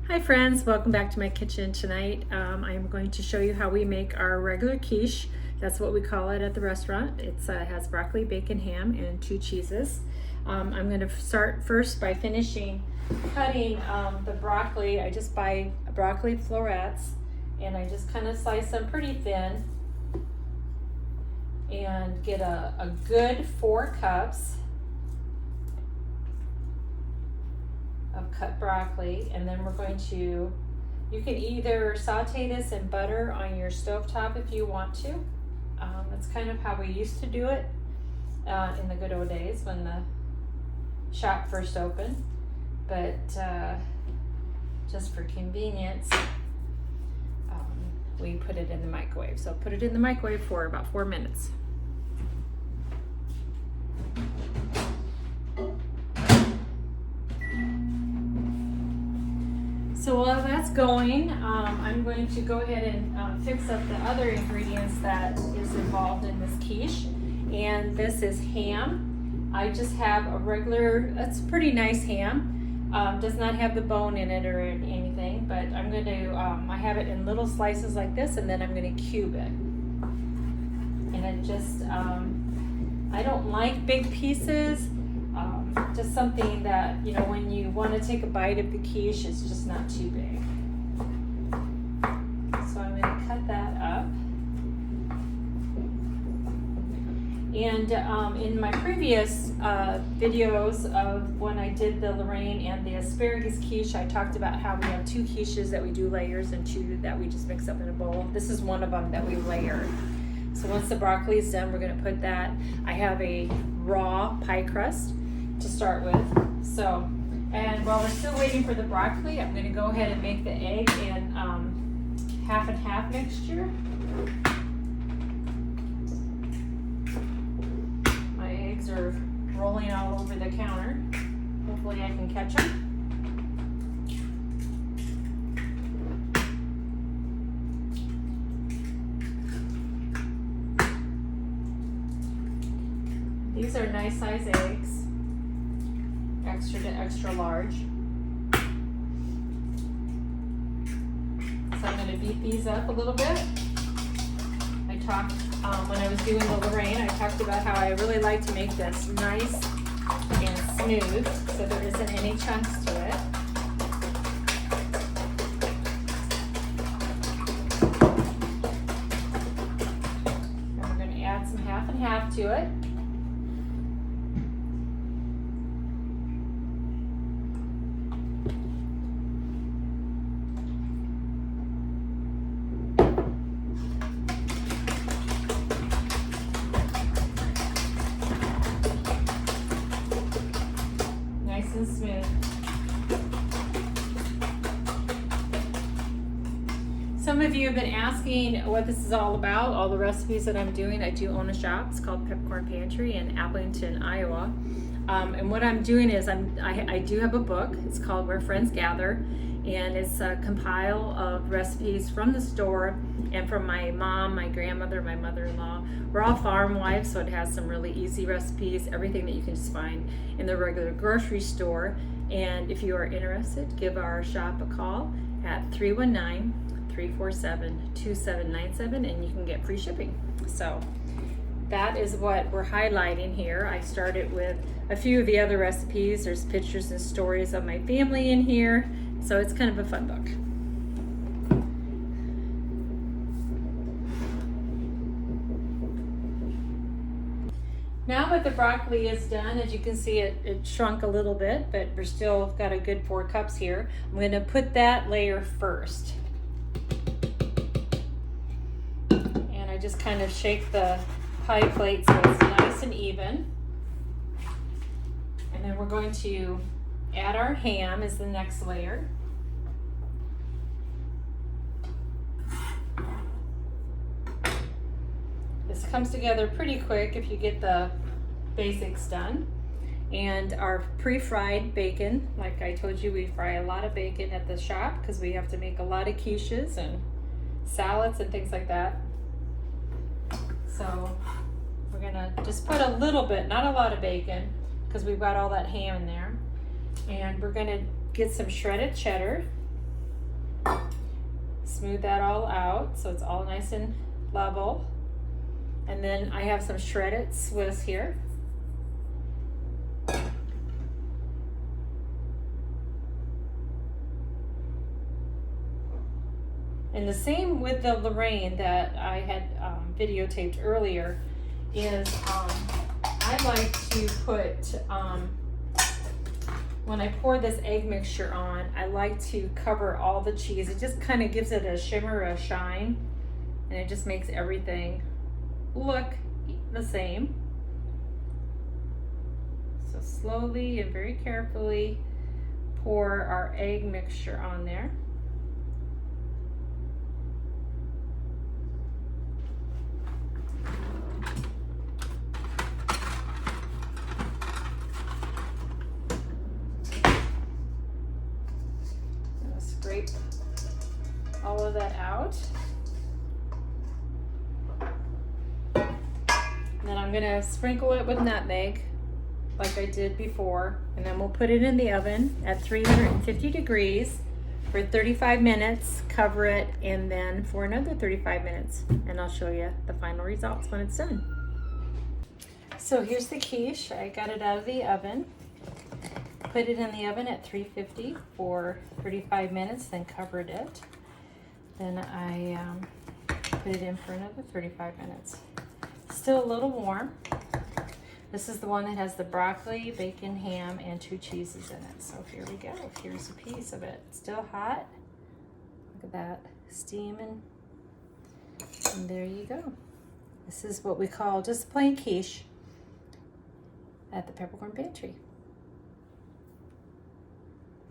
Hi friends, welcome back to my kitchen tonight. I am going to show you how we make our regular quiche. That's what we call it at the restaurant. It has broccoli, bacon, ham, and 2 cheeses. I'm going to start first by finishing cutting the broccoli. I just buy broccoli florets and I just kind of slice them pretty thin and get a good 4 cups of cut broccoli, and then we're going to, you can either saute this in butter on your stovetop if you want to. That's kind of how we used to do it in the good old days when the shop first opened, but just for convenience we put it in the microwave. So put it in the microwave for about 4 minutes. So while that's going, I'm going to go ahead and fix up the other ingredients that is involved in this quiche. And this is ham. I just have a regular, it's pretty nice ham. Does not have the bone in it or anything, but I'm going to, I have it in little slices like this, and then I'm going to cube it. And it just, I don't like big pieces. Just something that, you know, when you want to take a bite of the quiche, it's just not too big. So I'm going to cut that up. And in my previous videos of when I did the Lorraine and the asparagus quiche, I talked about how we have 2 quiches that we do layers and 2 that we just mix up in a bowl. This is one of them that we layer. So once the broccoli is done, we're going to put that. I have a raw pie crust to start with. So, and while we're still waiting for the broccoli, I'm going to go ahead and make the egg in half and half mixture. My eggs are rolling all over the counter. Hopefully I can catch them. These are nice size eggs. Extra to extra large. So I'm going to beat these up a little bit. I talked, when I was doing the Lorraine, I talked about how I really like to make this nice and smooth so there isn't any chunks to it. And we're going to add some half and half to it. And smooth. Some of you have been asking what this is all about, all the recipes that I'm doing. I do own a shop. It's called Peppercorn Pantry in Appleton, Iowa. And what I'm doing is I do have a book. It's called Where Friends Gather, and it's a compile of recipes from the store and from my mom, my grandmother, my mother-in-law. We're all farm wives, so it has some really easy recipes, everything that you can just find in the regular grocery store. And if you are interested, give our shop a call at 319-347-2797 and you can get free shipping. So that is what we're highlighting here. I started with a few of the other recipes. There's pictures and stories of my family in here. So it's kind of a fun book. Now that the broccoli is done, as you can see, it shrunk a little bit, but we're still got a good 4 cups here. I'm going to put that layer first. And I just kind of shake the pie plate so it's nice and even. And then we're going to add our ham as the next layer. This comes together pretty quick if you get the basics done. And our pre-fried bacon, like I told you, we fry a lot of bacon at the shop because we have to make a lot of quiches and salads and things like that. So we're gonna just put a little bit, not a lot of bacon, because we've got all that ham in there. And we're gonna get some shredded cheddar. smooth that all out so it's all nice and level. And then I have some shredded Swiss here. And the same with the Lorraine that I had videotaped earlier is I like to put, when I pour this egg mixture on, I like to cover all the cheese. It just kind of gives it a shimmer, a shine, and it just makes everything look the same. So slowly and very carefully pour our egg mixture on there. Scrape all of that out. And then I'm gonna sprinkle it with nutmeg like I did before, and then we'll put it in the oven at 350 degrees for 35 minutes, cover it, and then for another 35 minutes, and I'll show you the final results when it's done. So here's the quiche. I got it out of the oven. Put it in the oven at 350 for 35 minutes, then covered it. Then I put it in for another 35 minutes. Still a little warm. This is the one that has the broccoli, bacon, ham, and 2 cheeses in it. So here we go. Here's a piece of it. Still hot. Look at that, steaming. And there you go. This is what we call just plain quiche at the Peppercorn Pantry.